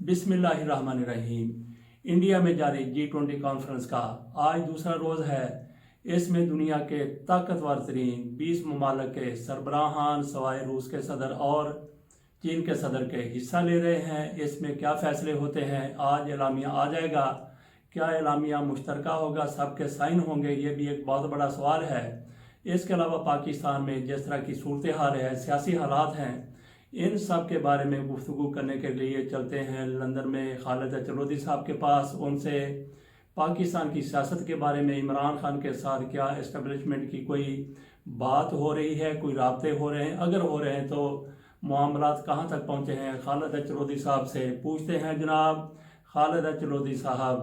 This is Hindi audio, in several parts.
बिस्मिल्लाहिर्रहमानिर्रहीम। इंडिया में जारी G20 कॉन्फ्रेंस का आज दूसरा रोज़ है। इसमें दुनिया के ताकतवर तरीन 20 ममालिक के सरबराहान सवाए रूस के सदर और चीन के सदर के हिस्सा ले रहे हैं। इसमें क्या फ़ैसले होते हैं, आज एलामिया आ जाएगा। क्या एलामिया मुश्तरका होगा, सबके साइन होंगे, ये भी एक बहुत बड़ा सवाल है। इसके अलावा पाकिस्तान में जिस तरह की सूरत हाल है, सियासी हालात हैं, इन सब के बारे में गुफ्तगू करने के लिए चलते हैं लंदन में खालिद चलौदी साहब के पास। उनसे पाकिस्तान की सियासत के बारे में, इमरान खान के साथ क्या इस्टेब्लिशमेंट की कोई बात हो रही है, कोई राब्ते हो रहे हैं, अगर हो रहे हैं तो मामलात कहाँ तक पहुँचे हैं, खालिद चलौदी साहब से पूछते हैं। जनाब खालिद चलौदी साहब,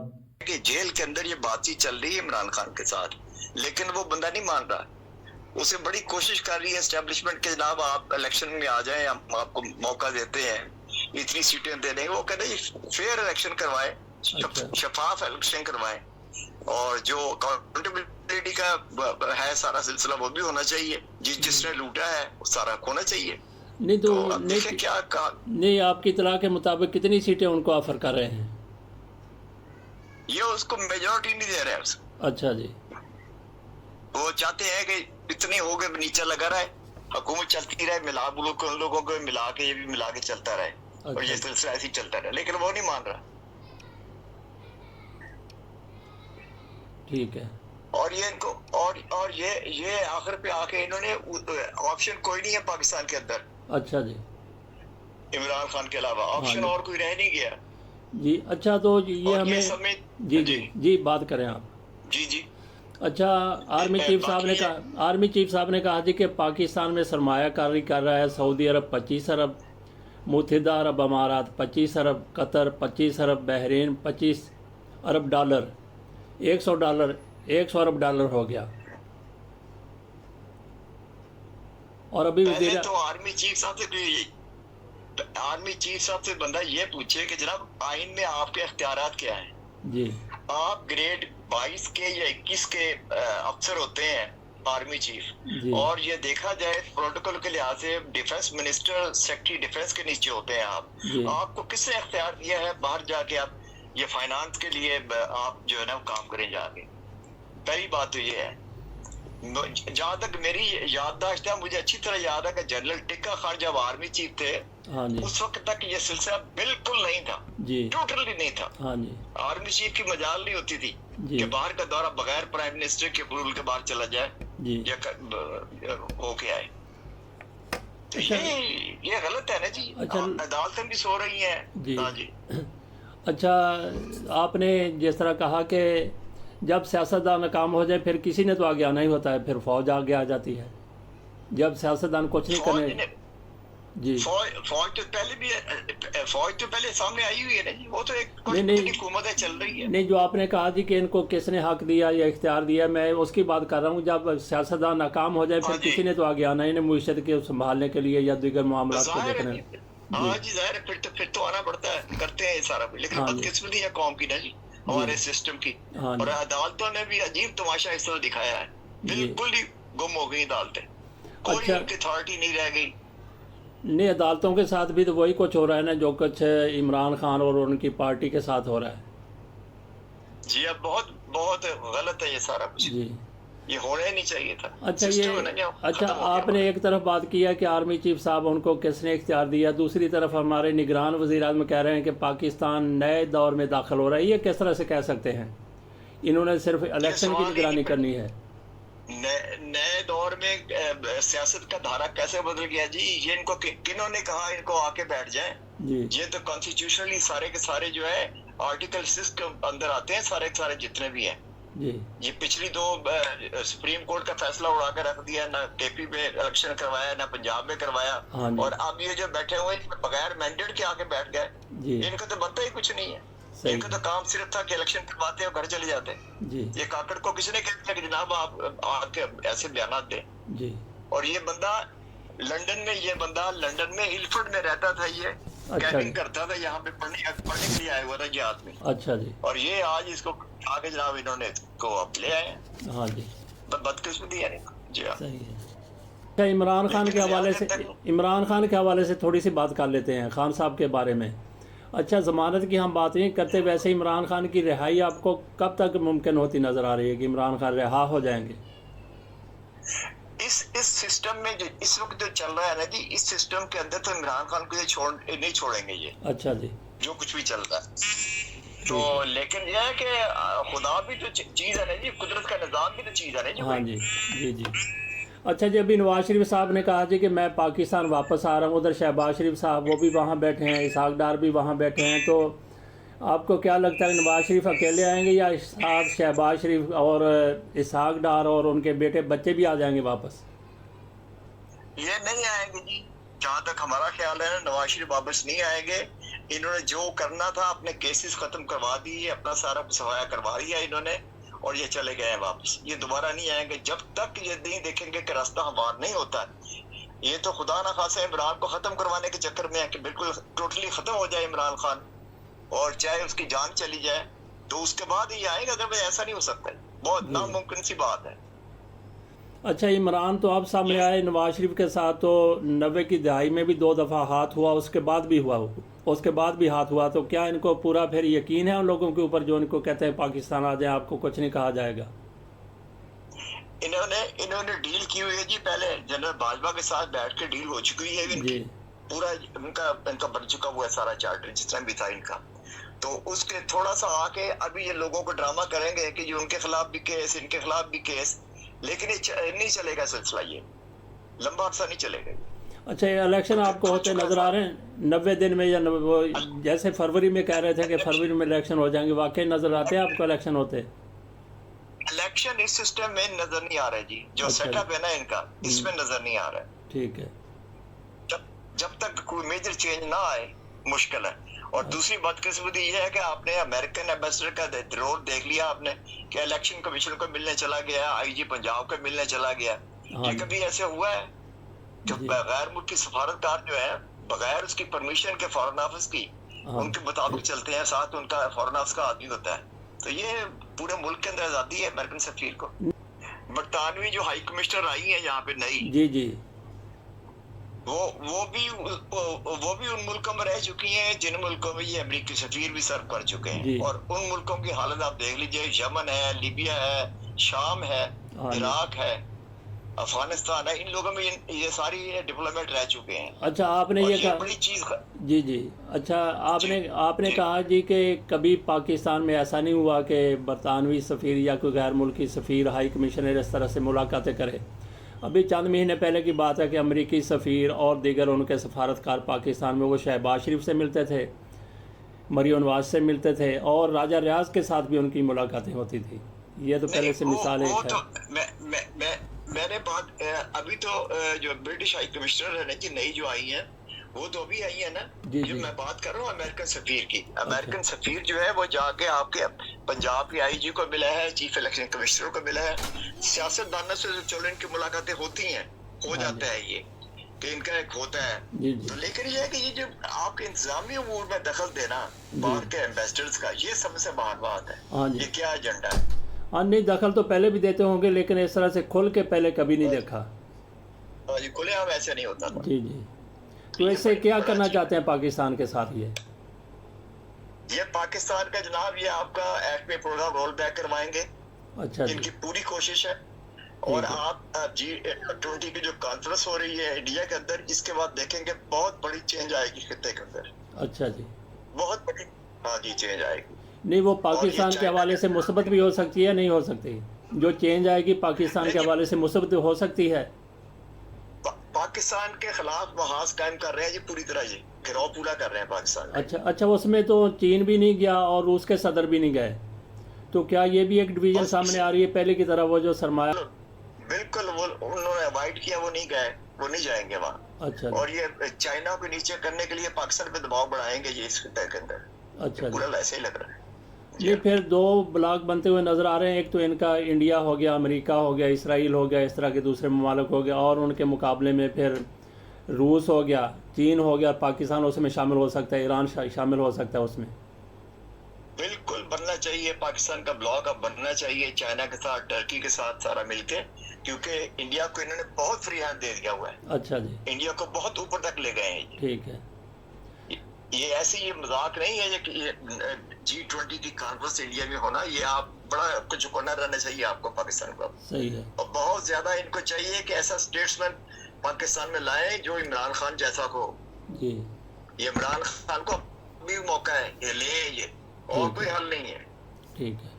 कि जेल के अंदर ये बातचीत चल रही है इमरान खान के साथ, लेकिन वो बंदा नहीं मान रहा। उसे बड़ी कोशिश कर रही है एस्टेब्लिशमेंट के, जनाब आप इलेक्शन में आ जाएं, हम आपको मौका देते हैं, इतनी सीटें दे देंगे। वो कहते हैं फेयर इलेक्शन करवाएं, शफाफ इलेक्शन करवाएं, और जो अकाउंटेबिलिटी का है सारा सिलसिला वो भी होना चाहिए। जिसने लूटा है वो सारा खोना चाहिए। नहीं तो नहीं, क्या कहा नहीं, आपकी इतला के मुताबिक कितनी सीटें उनको ऑफर कर रहे हैं? ये उसको मेजोरिटी नहीं दे रहे हैं। अच्छा जी, वो चाहते हैं कि इतने हो गए, नीचा लगा रहा है, हुकूमत चलती रहे, मिला उन लोगों को मिला के, ये भी मिला के चलता रहे। और ये सिलसिला ऐसे ही चलता रहे, लेकिन वो नहीं मान रहा। ठीक है। और ये इनको और ये आखिर पे आके इन्होंने ऑप्शन कोई नहीं है पाकिस्तान के अंदर। अच्छा जी, इमरान खान के अलावा ऑप्शन और कोई रह नहीं गया जी। अच्छा तो ये हमें जी बात करें आप। जी अच्छा, आर्मी चीफ साहब ने कहा जी कि पाकिस्तान में सरमायाकारी कर रहा है सऊदी अरब 25 अरब, मुत्तहिदा अरब अमारात 25 अरब, कतर 25 अरब, बहरीन 25 अरब डॉलर, 100 अरब डॉलर हो गया। और अभी तो आर्मी चीफ साहब से बंदा ये पूछे कि जनाब आइन में आपके इख्तियारात क्या हैं जी। आप ग्रेड 22 के या 21 के अफसर होते हैं आर्मी चीफ, और ये देखा जाए प्रोटोकॉल के लिहाज से डिफेंस मिनिस्टर, सेक्रेटरी डिफेंस के नीचे होते हैं आप। आपको किसने इख्तियार दिया है बाहर जाके आप ये फाइनेंस के लिए आप जो है ना काम करें जाके? पहली बात तो ये है। जहाँ तक मेरी याददाश्त है, मुझे अच्छी तरह याद है कि जनरल टिक्का खान जब आर्मी चीफ थे, उस वक्त तक ये सिलसिला बिल्कुल नहीं था, टोटली नहीं था। आर्मी चीफ की मजाल नहीं होती थी कि बाहर का दौरा बगैर प्राइम मिनिस्टर के अप्रूवल के बाहर चला जाए या होके आए। तो ये गलत है ना जी। अदालतें भी सो रही हैं। हाँ जी। अच्छा, आपने जिस तरह कहा कि जब सियासतदान नाकाम हो जाए फिर किसी ने तो आगे आना ही होता है, फिर फौज आगे आ जाती है। जब सियासतदान कुछ नहीं करने जी, फौज तो पहले सामने आई हुई है ना जी। वो तो एक हुकूमत चल रही है। नहीं, जो आपने कहा जी कि इनको किसने हक दिया या इख्तियार दिया, मैं उसकी बात कर रहा हूँ। जब सियासतदान नाकाम हो जाए फिर किसी ने तो आगे आना ही नहीं, मुईशत के संभालने के लिए या दीगर मामला को देखने। हाँ जी, जाहिर है, फिर तो आना पड़ता है, करते हैं सारा कुछ। लेकिन बदकिस्मती है कौम की ना जी, हमारे सिस्टम की। और अदालतों ने भी अजीब तमाशा इस तरह दिखाया है, बिल्कुल ही गुम हो गई अदालतें, कोई उनकी अथॉरिटी नहीं रह गई। नहीं, अदालतों के साथ भी तो वही कुछ हो रहा है ना जो कुछ इमरान खान और उनकी पार्टी के साथ हो रहा है जी। अब बहुत गलत है ये सारा कुछ जी, ये होना ही नहीं चाहिए था। अच्छा, आपने एक तरफ बात की है कि आर्मी चीफ साहब उनको किसने इख्तियार दिया, दूसरी तरफ हमारे निगरान वज़ीर-ए-आज़म कह रहे हैं कि पाकिस्तान नए दौर में दाखिल हो रहा है। ये किस तरह से कह सकते हैं? इन्होंने सिर्फ इलेक्शन की निगरानी करनी है। नए दौर में सियासत का धारा कैसे बदल गया जी? ये इनको किन्होंने कहा इनको आके बैठ जाएं? ये तो कॉन्स्टिट्यूशनली सारे के सारे जो है आर्टिकल 6 के अंदर आते हैं, सारे के सारे जितने भी हैं। ये पिछली दो सुप्रीम कोर्ट का फैसला उड़ा कर रख दिया, ना केपी में इलेक्शन करवाया, ना पंजाब में करवाया। और अब ये जो बैठे हुए बगैर मैंडेट के आके बैठ गए, इनका तो बनता ही कुछ नहीं है। इनका तो काम सिर्फ था कि इलेक्शन करवाते और घर चले जाते। ये काकड़ को किसने कह दिया कि जनाब आप आके ऐसे बयान दें? और ये बंदा लंदन में इल्फर्ड में रहता था, ये कैंपिंग करता था, यहाँ पे पढ़ने के लिए आया हुआ था ये आदमी। अच्छा जी। और ये आज इसको आगे जनाब इन्होंने को अब ले आए। हाँ जी, बदकिस्मती है जी। सही है। अच्छा, इमरान खान के हवाले से थोड़ी सी बात कर लेते हैं, खान साहब के बारे में। अच्छा, ज़मानत की हम बात नहीं करते, वैसे इमरान खान की रिहाई आपको कब तक मुमकिन होती नज़र आ रही है कि इमरान खान रिहा हो जाएंगे? इस सिस्टम में जो इस वक्त जो चल रहा है ना जी, इस सिस्टम के अंदर तो इमरान खान को ये नहीं छोड़ेंगे ये। अच्छा जी। जो कुछ भी चल रहा है तो, लेकिन यह है कि खुदा भी तो चीज़ है ना जी, कुदरत का निज़ाम भी तो चीज़ है ना जी। हाँ जी, जी जी। अच्छा जी, अभी नवाज शरीफ साहब ने कहा जी कि मैं पाकिस्तान वापस आ रहा हूँ, उधर शहबाज शरीफ साहब वो भी वहाँ बैठे हैं, इसहाक डार भी वहाँ बैठे हैं, तो आपको क्या लगता है नवाज शरीफ अकेले आएंगे या साथ शहबाज शरीफ और इसहाक डार और उनके बेटे बच्चे भी आ जाएंगे वापस? ये नहीं आएंगे जी, जहाँ तक हमारा ख्याल है नवाज शरीफ वापस नहीं आएंगे। इन्होंने जो करना था अपने केसेस खत्म करवा दिए, अपना सारा सफाया करवा लिया इन्होंने, और ये चले गए हैं वापस। ये दोबारा नहीं आएंगे जब तक ये नहीं देखेंगे कि रास्ता हमारा नहीं होता। ये तो खुदा ना खासा इमरान को खत्म करवाने के चक्कर में है कि बिल्कुल टोटली खत्म हो जाए इमरान खान, और चाहे उसकी जान चली जाए, तो उसके बाद ही आएगा। अगर ऐसा नहीं हो सकता, बहुत नामुमकिन सी बात है। अच्छा, इमरान तो अब सामने आए, नवाज शरीफ के साथ तो 90 की दहाई में भी 2 दफ़ा हाथ हुआ, उसके बाद भी हाथ हुआ, तो क्या इनको पूरा फिर यकीन है उन लोगों के ऊपर जो इनको कहते हैं पाकिस्तान आ जाए, आपको कुछ नहीं कहा जाएगा? इन्होंने डील की हुई है जी, पहले जनरल बाजवा के साथ बैठ के डील हो चुकी है इनकी, पूरा इनका बन चुका हुआ है सारा चार्टर जितना भी था इनका। तो उसके थोड़ा सा आके अभी ये लोगों को ड्रामा करेंगे कि जो उनके खिलाफ भी केस, इनके खिलाफ भी केस, लेकिन ये नहीं चलेगा सिलसिला, ये लंबा अरसा नहीं चलेगा। अच्छा, ये इलेक्शन आपको होते नजर आ रहे हैं 90 दिन में, या जैसे फरवरी में कह रहे थे कि फरवरी में इलेक्शन हो जाएंगे, वाकई नजर आते हैं आपको इलेक्शन होते? इलेक्शन इस सिस्टम में नजर नहीं आ रहा है जी, जो सेटअप है ना इनका, इसमें नजर नहीं आ रहा है। ठीक है, जब तक कोई मेजर चेंज ना आए मुश्किल है। और दूसरी बदकिस्मती ये है कि आपने अमेरिकन एम्बेसडर का रोल देख लिया आपने, कि इलेक्शन कमीशन को मिलने चला गया, आईजी पंजाब को मिलने चला गया। ये कभी ऐसे हुआ है कि बगैर मुल्की सफारतकार जो है, बगैर उसकी परमिशन के फॉरेन ऑफिस की, उनके मुताबिक चलते हैं, साथ उनका फॉरेन ऑफिस का आदमी होता है। तो ये पूरे मुल्क के अंदर आजादी है अमेरिकन सफीर को। बरतानवी जो हाई कमिश्नर आई है यहाँ पे नई, जी जी, वो भी उन मुल्कों में रह चुकी हैं जिन मुल्कों में ये अमेरिकी सफीर भी सर्व कर चुके हैं। और उन मुल्कों की हालत आप देख लीजिए, यमन है, लीबिया है, शाम है, इराक है, अफगानिस्तान है, इन लोगों में ये सारी डिप्लोमेट रह चुके हैं। अच्छा, आपने ये कहा, बड़ी चीज जी जी, अच्छा आपने कहा जी कि कभी पाकिस्तान में ऐसा नहीं हुआ कि बरतानवी सफ़ीर या कोई गैर मुल्की सफ़ीर हाई कमिश्नर इस तरह से मुलाकातें करे। अभी चंद महीने पहले की बात है कि अमेरिकी सफ़ीर और दीगर उनके सफारतकार पाकिस्तान में वो शहबाज शरीफ से मिलते थे, मरियम नवाज से मिलते थे, और राजा रियाज के साथ भी उनकी मुलाकातें होती थी। ये तो पहले से मिसाल एक है। मैंने बात अभी तो जो ब्रिटिश हाई कमिश्नर है ना जी, नई जो आई है, वो तो अभी आई है ना जो मैं बात कर रहा हूँ अमेरिकन सफीर की। अमेरिकन सफीर जो है वो जाके आपके पंजाब के आईजी को मिला है, चीफ इलेक्शन कमिश्नर को मिला है, सियासतदानों से चलो इनकी मुलाकातें होती हैं, हो जाता है ये कि इनका एक होता है। तो लेकिन ये है कि ये जो आपके इंतजामी अमूर में दखल देना बाहर के एम्बेसडर्स का, ये सबसे बाहर बात है। ये क्या एजेंडा है? हाँ, नहीं, दखल तो पहले भी देते होंगे, लेकिन इस तरह से खुल के पहले कभी नहीं देखा जी, खुले आम ऐसे नहीं होता था। जी जी। तो इससे क्या करना चाहते हैं पाकिस्तान के साथ? ये पाकिस्तान का जनाब, ये आपका एक्ट में प्रोग्राम रोल बैक करवाएंगे। अच्छा, इनकी पूरी कोशिश है। और आप G20 की जो कॉन्फ्रेंस हो रही है इंडिया के अंदर, इसके बाद देखेंगे बहुत बड़ी चेंज आएगी खित्ते के अंदर। अच्छा जी, बहुत बड़ी, हाँ जी, चेंज आएगी। नहीं, वो पाकिस्तान के हवाले से मुस्बत भी हो सकती है, नहीं हो सकती? जो चेंज आएगी पाकिस्तान के हवाले से मुस्बत हो सकती है। पाकिस्तान के खिलाफ महाज कायम कर रहे हैं जी, पूरी तरह ये गिरौह पूरा कर रहे हैं पाकिस्तान। अच्छा, उसमें तो चीन भी नहीं गया और रूस के सदर भी नहीं गए, तो क्या ये भी एक डिवीजन सामने आ रही है पहले की तरह? वो जो सरमाया, बिल्कुल वो उन्होंने अवॉइड किया, वो नहीं गए, वो नहीं जाएंगे वहाँ। अच्छा, और ये चाइना को नीचे करने के लिए पाकिस्तान पे दबाव बढ़ाएंगे ये इस खित्ते के अंदर। अच्छा, पूरा ऐसे ही लग रहा है। ये फिर 2 ब्लॉक बनते हुए नज़र आ रहे हैं। एक तो इनका इंडिया हो गया, अमेरिका हो गया, इसराइल हो गया, इस तरह के दूसरे ममालिक हो गया, और उनके मुकाबले में फिर रूस हो गया, चीन हो गया, पाकिस्तान उसमें शामिल हो सकता है, ईरान शामिल हो सकता है उसमें। बिल्कुल बनना चाहिए, पाकिस्तान का ब्लॉक अब बनना चाहिए चाइना के साथ, टर्की के साथ सारा मिलके, क्योंकि इंडिया को इन्होंने बहुत फ्री हैंड दे दिया हुआ है। अच्छा जी, इंडिया को बहुत ऊपर तक ले गए हैं। ठीक है। ये ऐसे ये मजाक नहीं है कि ये G20 की कॉन्फ्रेंस इंडिया में होना, ये आप बड़ा कुछ होना रहना चाहिए आपको पाकिस्तान को। सही है। और बहुत ज्यादा इनको चाहिए कि ऐसा स्टेट्समैन पाकिस्तान में लाए जो इमरान खान जैसा को। जी। ये इमरान खान को भी मौका है, ये ले, ये और कोई हल नहीं है। ठीक है।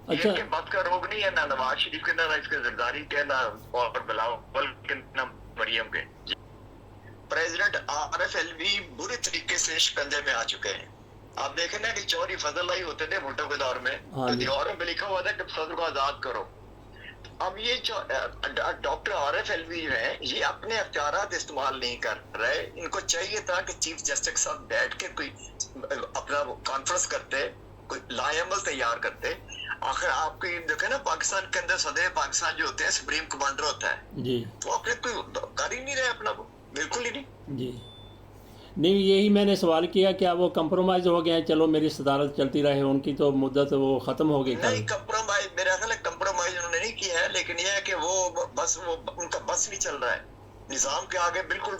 अच्छा, अच्छा, ये बात का रोग नहीं है ना नवाज शरीफ के, ना इसके जरदारी के, ना और बिलावल के, ना मरियम के। प्रेसिडेंट RFLV बुरे तरीके से शिकंजे में आ चुके हैं। आप देखें ना कि चौधरी फजल लाई होते थे भुट्टो के दौर में, तो दीवारों पे लिखा हुआ था कि सदर को आजाद करो। अब ये जो डॉक्टर RFLV जो है, ये अपने अख्तियारात इस्तेमाल नहीं कर रहे। इनको चाहिए था कि चीफ जस्टिस के साथ बैठ के कोई अपना कॉन्फ्रेंस करते, कोई लाएमल तैयार करते। आखिर आपके देखे ना पाकिस्तान के अंदर सदर पाकिस्तान जो होते हैं सुप्रीम कमांडर होता है जी, तो आपने कोई कर ही नहीं रहे अपना, बिल्कुल ही नहीं। जी नहीं, यही मैंने सवाल किया क्या वो कंप्रोमाइज हो गए हैं? चलो मेरी सदारत चलती रहे, उनकी तो मुद्दत वो खत्म हो गई। नहीं, कंप्रोमाइज मेरा ख्याल है कंप्रोमाइज उन्होंने नहीं किया है, लेकिन यह है कि वो बस वो उनका बस नहीं चल रहा है, निजाम के आगे बिल्कुल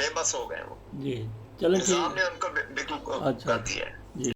बेबस हो गए वो। जी चलो, निजाम ने उनको बिल्कुल कर दिया है।